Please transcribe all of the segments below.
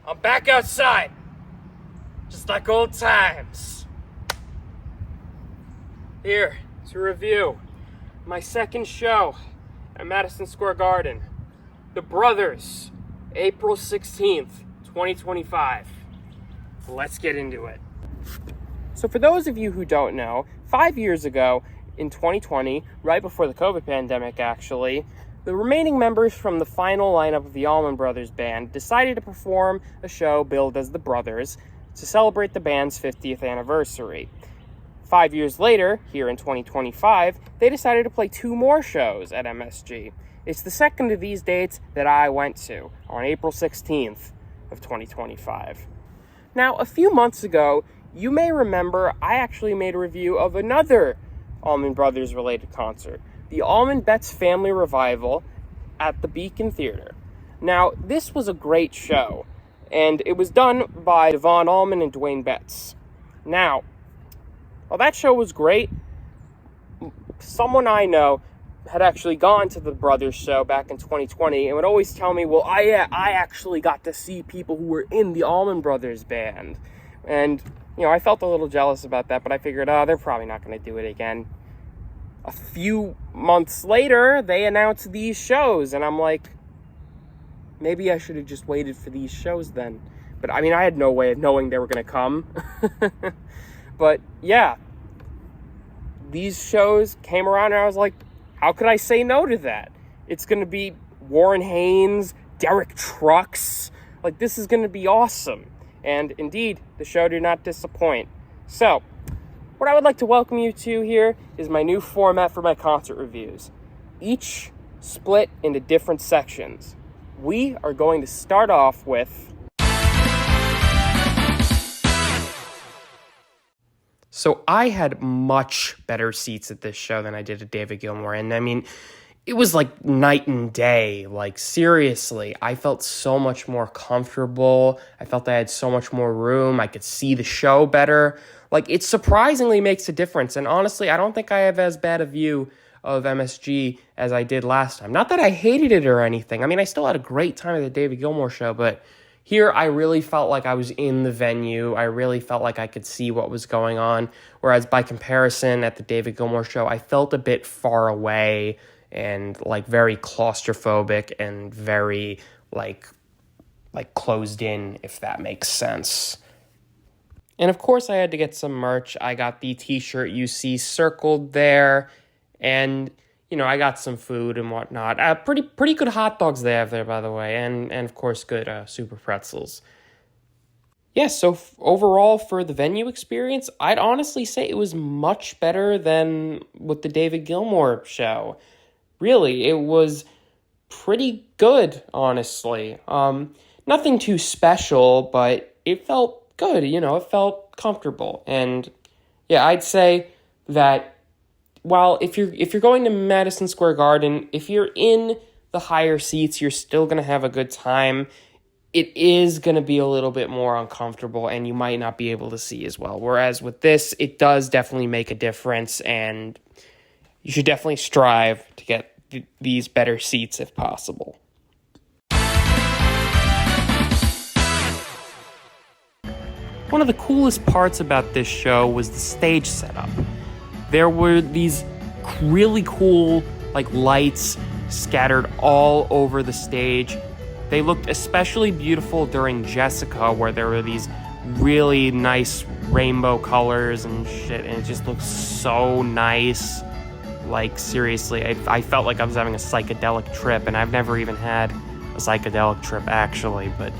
I'm back outside. Just like old times. Here to review my second show at Madison Square Garden. The Brothers, April 16th, 2025. Let's get into it. So for those of you who don't know, 5 years ago, in 2020, right before the COVID pandemic actually, the remaining members from the final lineup of the Allman Brothers Band decided to perform a show billed as The Brothers to celebrate the band's 50th anniversary. 5 years later, here in 2025, they decided to play 2 more shows at MSG. It's the second of these dates that I went to, on April 16th of 2025. Now, a few months ago, you may remember I actually made a review of another Allman Brothers related concert, the Allman Betts Family Revival at the Beacon Theater. Now, this was a great show, and it was done by Devon Allman and Dwayne Betts. Now, while that show was great, someone I know had actually gone to the Brothers show back in 2020 and would always tell me, well, I actually got to see people who were in the Allman Brothers band. And, I felt a little jealous about that, but I figured, they're probably not going to do it again. A few months later, they announced these shows, and I'm like, maybe I should have just waited for these shows then. But, I had no way of knowing they were going to come. But, yeah, these shows came around, and I was like, how could I say no to that? It's going to be Warren Haynes, Derek Trucks. Like, this is going to be awesome. And, indeed, the show did not disappoint. So, what I would like to welcome you to here is my new format for my concert reviews. Each split into different sections. We are going to start off with... So I had much better seats at this show than I did at David Gilmour. And it was like night and day. Like, seriously, I felt so much more comfortable. I felt I had so much more room. I could see the show better. Like, it surprisingly makes a difference. And honestly, I don't think I have as bad a view of MSG as I did last time. Not that I hated it or anything. I still had a great time at the David Gilmour show, but here I really felt like I was in the venue. I really felt like I could see what was going on. Whereas by comparison at the David Gilmour show, I felt a bit far away and very claustrophobic and very like closed in, if that makes sense. And of course I had to get some merch. I got the t-shirt you see circled there, and I got some food and whatnot. Pretty good hot dogs they have there, by the way, and of course good super pretzels. Yeah, so overall for the venue experience, I'd honestly say it was much better than with the David Gilmour show. Really, it was pretty good, honestly. Nothing too special, but it felt good, it felt comfortable. And yeah, I'd say that while if you're going to Madison Square Garden, if you're in the higher seats, you're still going to have a good time. It is going to be a little bit more uncomfortable, and you might not be able to see as well. Whereas with this, it does definitely make a difference, and you should definitely strive to get these better seats if possible. One of the coolest parts about this show was the stage setup. There were these really cool lights scattered all over the stage. They looked especially beautiful during Jessica, where there were these really nice rainbow colors and shit, and it just looked so nice. Seriously, I felt like I was having a psychedelic trip, and I've never even had a psychedelic trip, actually, but,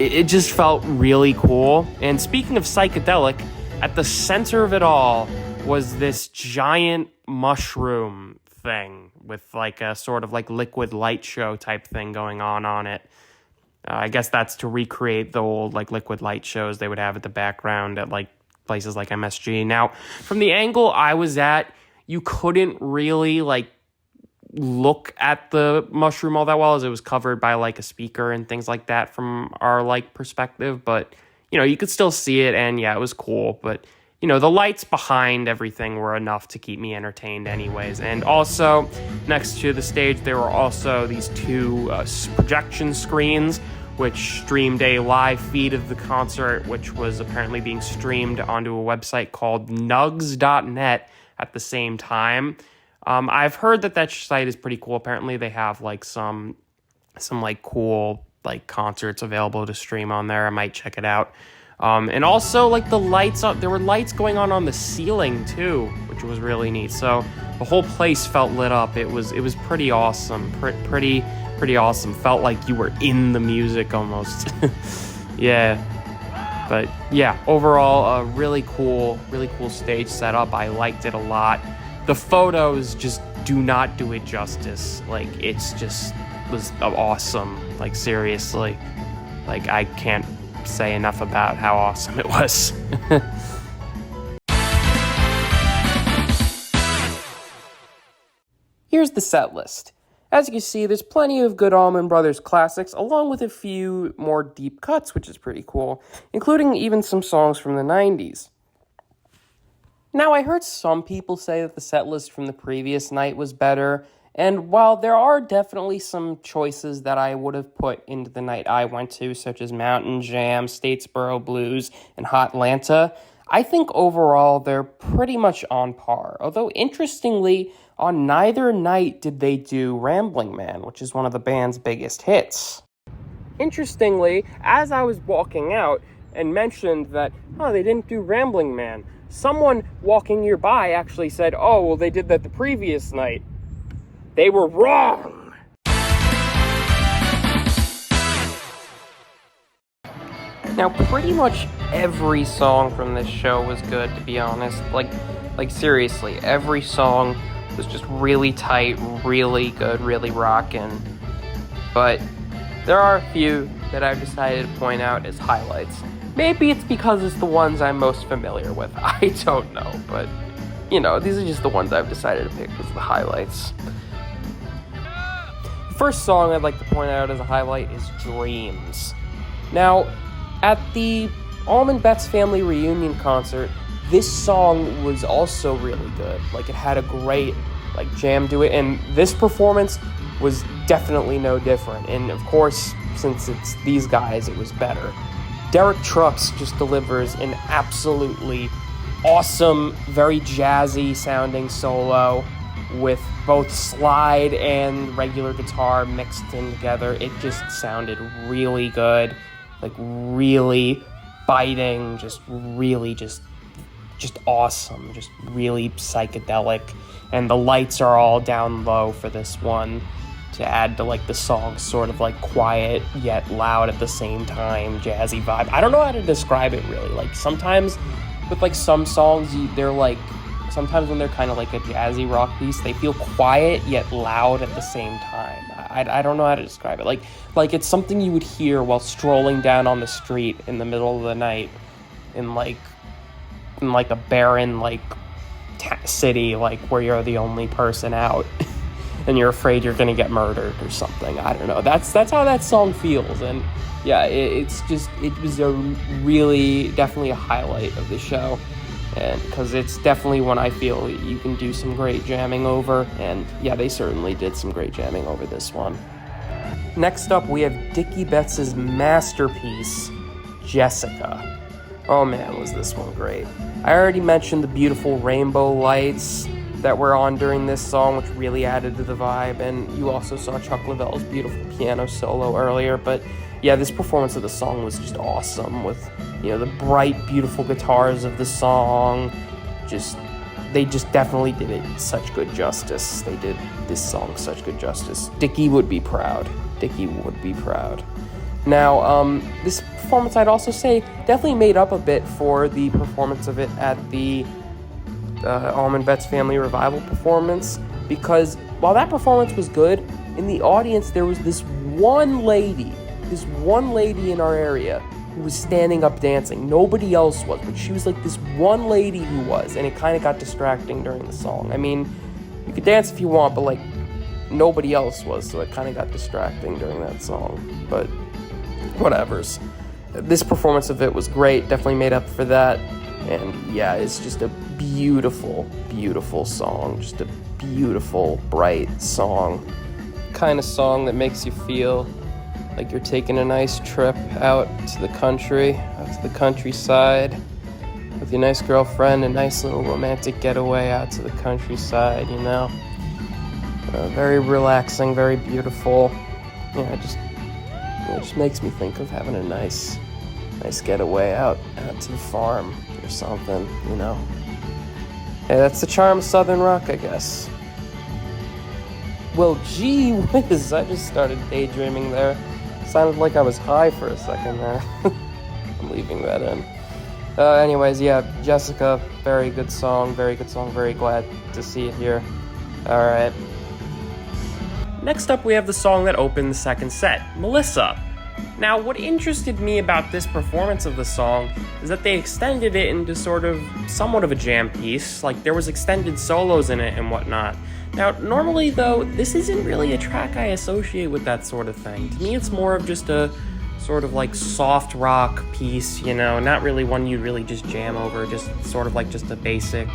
it just felt really cool. And speaking of psychedelic, at the center of it all was this giant mushroom thing with a sort of liquid light show type thing going on it. I guess that's to recreate the old liquid light shows they would have at the background at places like MSG. Now, from the angle I was at, you couldn't really look at the mushroom all that well, as it was covered by a speaker and things like that from our perspective. But you could still see it, and yeah, it was cool. But the lights behind everything were enough to keep me entertained anyways. And also next to the stage, there were also these 2 projection screens which streamed a live feed of the concert, which was apparently being streamed onto a website called nugs.net at the same time. I've heard that site is pretty cool. Apparently they have like some like cool like concerts available to stream on there. I might check it out. And also like the lights there were lights going on the ceiling too, which was really neat. So the whole place felt lit up. It was pretty awesome. Pretty awesome. Felt like you were in the music almost. Yeah. But yeah, overall a really cool stage setup. I liked it a lot. The photos just do not do it justice. Like it's just was awesome. Like seriously. Like I can't say enough about how awesome it was. Here's the set list. As you can see, there's plenty of good Allman Brothers classics, along with a few more deep cuts, which is pretty cool, including even some songs from the 90s. Now, I heard some people say that the set list from the previous night was better, and while there are definitely some choices that I would have put into the night I went to, such as Mountain Jam, Statesboro Blues, and Hotlanta, I think overall they're pretty much on par. Although, interestingly, on neither night did they do Rambling Man, which is one of the band's biggest hits. Interestingly, as I was walking out and mentioned that, they didn't do Rambling Man, someone walking nearby actually said, well, they did that the previous night. They were wrong! Now, pretty much every song from this show was good, to be honest. Like seriously, every song was just really tight, really good, really rockin'. But there are a few that I've decided to point out as highlights. Maybe it's because it's the ones I'm most familiar with. I don't know, but, these are just the ones I've decided to pick as the highlights. The first song I'd like to point out as a highlight is Dreams. Now, at the Allman Betts Family Reunion concert, this song was also really good. Like, it had a great, jam to it, and this performance was definitely no different. And, of course, since it's these guys, it was better. Derek Trucks just delivers an absolutely awesome, very jazzy-sounding solo with both slide and regular guitar mixed in together. It just sounded really good, really biting, just really just awesome, just really psychedelic. And the lights are all down low for this one to add to the song sort of quiet yet loud at the same time, jazzy vibe. I don't know how to describe it really. Sometimes with some songs, they're sometimes when they're kind of a jazzy rock piece, they feel quiet yet loud at the same time. I don't know how to describe it. It's something you would hear while strolling down on the street in the middle of the night in a barren city where you're the only person out and you're afraid you're gonna get murdered or something. I don't know. That's how that song feels. And yeah, it was a really definitely a highlight of the show. And because it's definitely one I feel you can do some great jamming over, and yeah, they certainly did some great jamming over this one. Next up, we have Dickie Betts' masterpiece, Jessica. Oh man, was this one great. I already mentioned the beautiful rainbow lights that were on during this song, which really added to the vibe, and you also saw Chuck Leavell's beautiful piano solo earlier, but yeah, this performance of the song was just awesome with, the bright, beautiful guitars of the song. They just definitely did it such good justice. They did this song such good justice. Dickie would be proud. Now, this performance, I'd also say, definitely made up a bit for the performance of it at the Allman Betts Family Revival performance, because while that performance was good, in the audience there was this one lady in our area who was standing up dancing. Nobody else was, but she was this one lady who was, and it kind of got distracting during the song. I mean, you could dance if you want, but nobody else was, so it kind of got distracting during that song. But whatevers. This performance of it was great, definitely made up for that. And yeah, it's just a beautiful, beautiful song. Just a beautiful, bright song. Kind of song that makes you feel like you're taking a nice trip out to the country, out to the countryside with your nice girlfriend, a nice little romantic getaway out to the countryside, you know. Very relaxing, very beautiful. It just makes me think of having a nice getaway out to the farm or something, you know. Hey, that's the charm of Southern rock, I guess. Well, gee whiz, I just started daydreaming there. Sounded like I was high for a second there. I'm leaving that in. Anyways, yeah, Jessica, very good song, very glad to see it here. Alright. Next up, we have the song that opened the second set, Melissa. Now, what interested me about this performance of the song is that they extended it into somewhat of a jam piece, like there was extended solos in it and whatnot. Now, normally though, this isn't really a track I associate with that sort of thing. To me, it's more of just a sort of like soft rock piece, you know, not really one you'd really just jam over, just sort of like just a basic,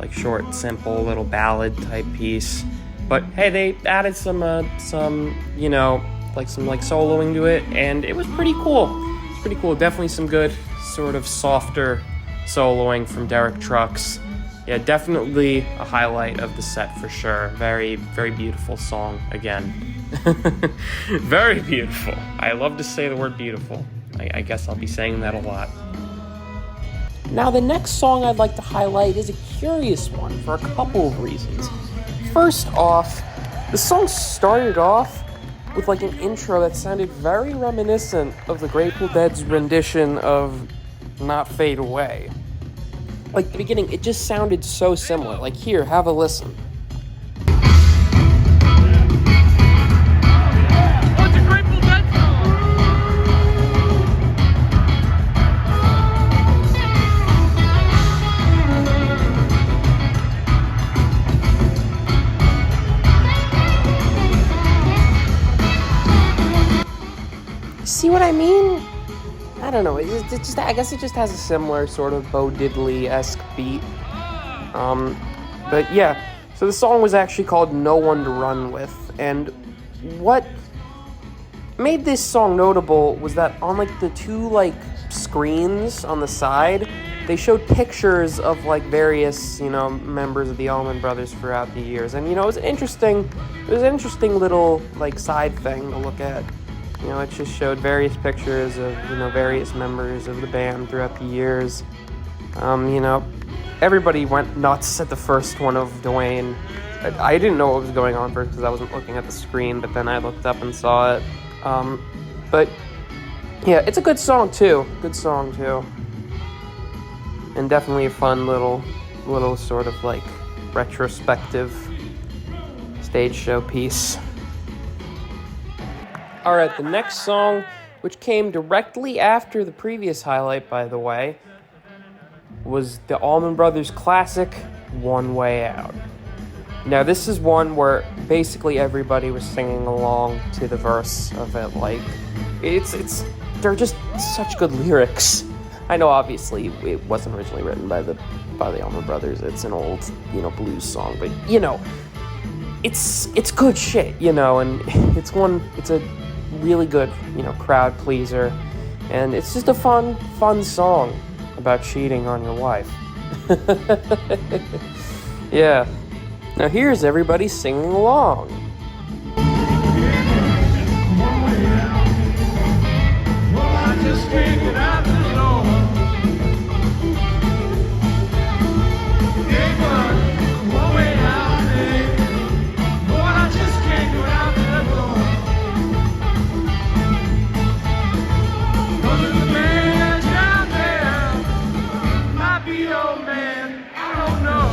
like short, simple little ballad type piece. But hey, they added some you know, some soloing to it, and it was pretty cool. It's pretty cool. Definitely some good sort of softer soloing from Derek Trucks. Yeah, definitely a highlight of the set for sure. Very, very beautiful song again. Very beautiful. I love to say the word beautiful. I guess I'll be saying that a lot. Now, the next song I'd like to highlight is a curious one for a couple of reasons. First off, the song started off with like an intro that sounded very reminiscent of the Grateful Dead's rendition of Not Fade Away. Like, the beginning, it just sounded so similar. Like, here, have a listen. What's a Grateful Dead song? See what I mean? I don't know. I guess it just has a similar sort of Bo Diddley-esque beat. But yeah, so the song was actually called No One to Run With, and what made this song notable was that on like the two like screens on the side, they showed pictures of like various, you know, members of the Allman Brothers throughout the years, and you know, it was an interesting little like side thing to look at. You know, it just showed various pictures of, you know, various members of the band throughout the years. You know, everybody went nuts at the first one of Dwayne. I didn't know what was going on first because I wasn't looking at the screen, but then I looked up and saw it. But yeah, it's a good song too. And definitely a fun little sort of like retrospective stage show piece. Alright, the next song, which came directly after the previous highlight, by the way, was the Allman Brothers classic, One Way Out. Now, this is one where basically everybody was singing along to the verse of it. Like, they're just such good lyrics. I know, obviously, it wasn't originally written by the Allman Brothers. It's an old, you know, blues song, but, you know, it's good shit, you know, and it's a really good, you know, crowd pleaser, and it's just a fun song about cheating on your wife. Yeah. Now here's everybody singing along. Well, I just can't get out the door. Hey, but one way out there. Well, I just can't get out the door. 'Cause there's a man down there, might be your man, I don't know.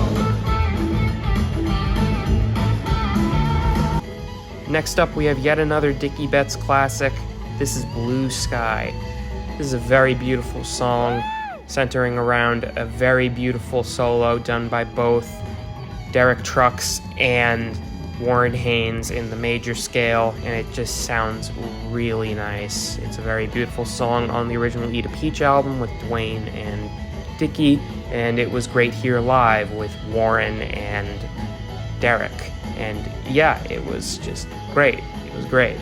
Next up, we have yet another Dickie Betts classic. This is Blue Sky. This is a very beautiful song, centering around a very beautiful solo done by both Derek Trucks and Warren Haynes in the major scale, and it just sounds really nice. It's a very beautiful song on the original Eat a Peach album with Dwayne and Dickie, and it was great here live with Warren and Derek. And yeah, it was just great. It was great.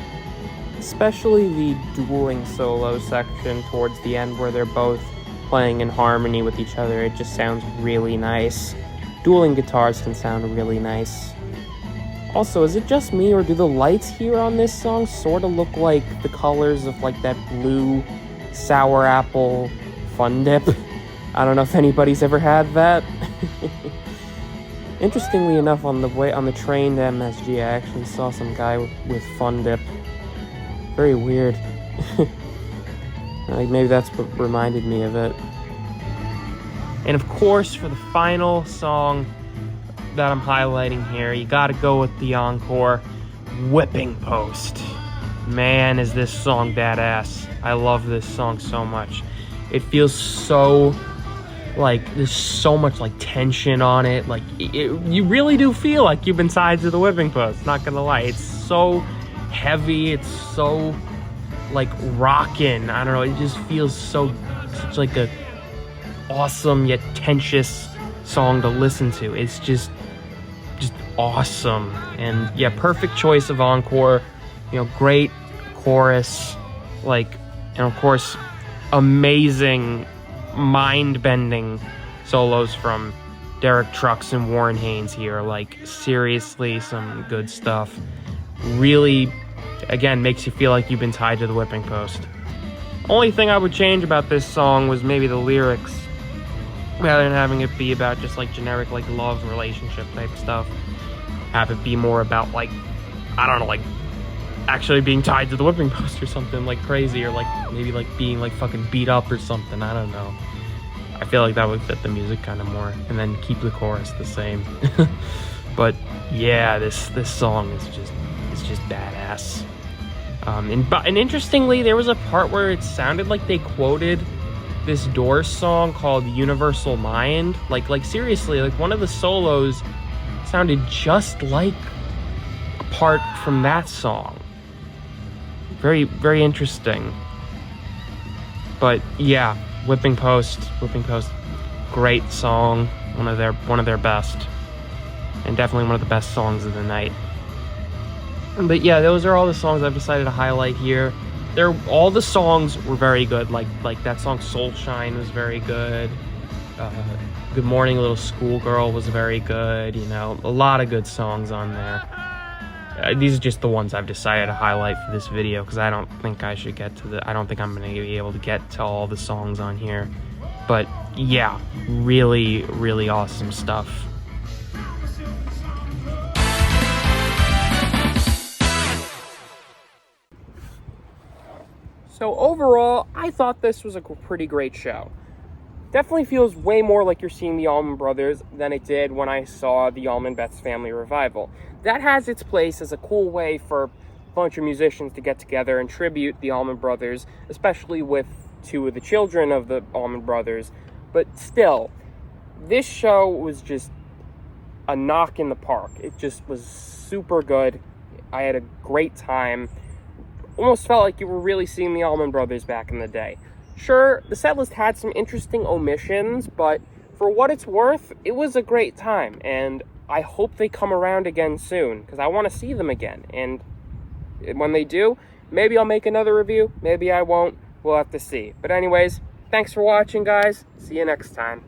especially the dueling solo section towards the end where they're both playing in harmony with each other. It just sounds really nice. Dueling guitars can sound really nice. Also, is it just me, or do the lights here on this song sort of look like the colors of like that blue sour apple Fun Dip? I don't know if anybody's ever had that. Interestingly enough, on the train to MSG, I actually saw some guy with Fun Dip. Very weird. Like, maybe that's what reminded me of it. And of course, for the final song that I'm highlighting here, you gotta go with the encore, Whipping Post. Man, is this song badass. I love this song so much. It feels so, like, there's so much, like, tension on it. Like, you really do feel like you've been tied to the whipping post, not gonna lie. It's so heavy, it's so, like, rockin'. I don't know, it just feels such like a awesome yet tensious song to listen to. It's just awesome. And yeah, perfect choice of encore. You know, great chorus, like, and of course, amazing, mind-bending solos from Derek Trucks and Warren Haynes here. Like, seriously, some good stuff. Really, again, makes you feel like you've been tied to the whipping post. Only thing I would change about this song was maybe the lyrics, rather than having it be about just like generic like love relationship type stuff. Have it be more about, like, I don't know, like actually being tied to the whipping post or something like crazy, or like maybe like being like fucking beat up or something. I don't know. I feel like that would fit the music kind of more, and then keep the chorus the same. But yeah, this song is just badass. And interestingly, there was a part where it sounded like they quoted this Doors song called Universal Mind. Like seriously, like one of the solos sounded just like a part from that song. Very, very interesting. But yeah, Whipping Post, great song, one of their best, and definitely one of the best songs of the night. But yeah, those are all the songs I've decided to highlight here. All the songs were very good. Like that song Soul Shine was very good. Good Morning Little Schoolgirl was very good. You know, a lot of good songs on there. These are just the ones I've decided to highlight for this video, because I don't think I don't think I'm going to be able to get to all the songs on here. But yeah, really, really awesome stuff. So overall, I thought this was a pretty great show. Definitely feels way more like you're seeing the Allman Brothers than it did when I saw the Allman Betts Family Revival. That has its place as a cool way for a bunch of musicians to get together and tribute the Allman Brothers, especially with two of the children of the Allman Brothers. But still, this show was just a knock in the park. It just was super good. I had a great time. Almost felt like you were really seeing the Allman Brothers back in the day. Sure, the setlist had some interesting omissions, but for what it's worth, it was a great time, and I hope they come around again soon, because I want to see them again. And when they do, maybe I'll make another review, maybe I won't, we'll have to see. But anyways, thanks for watching, guys. See you next time.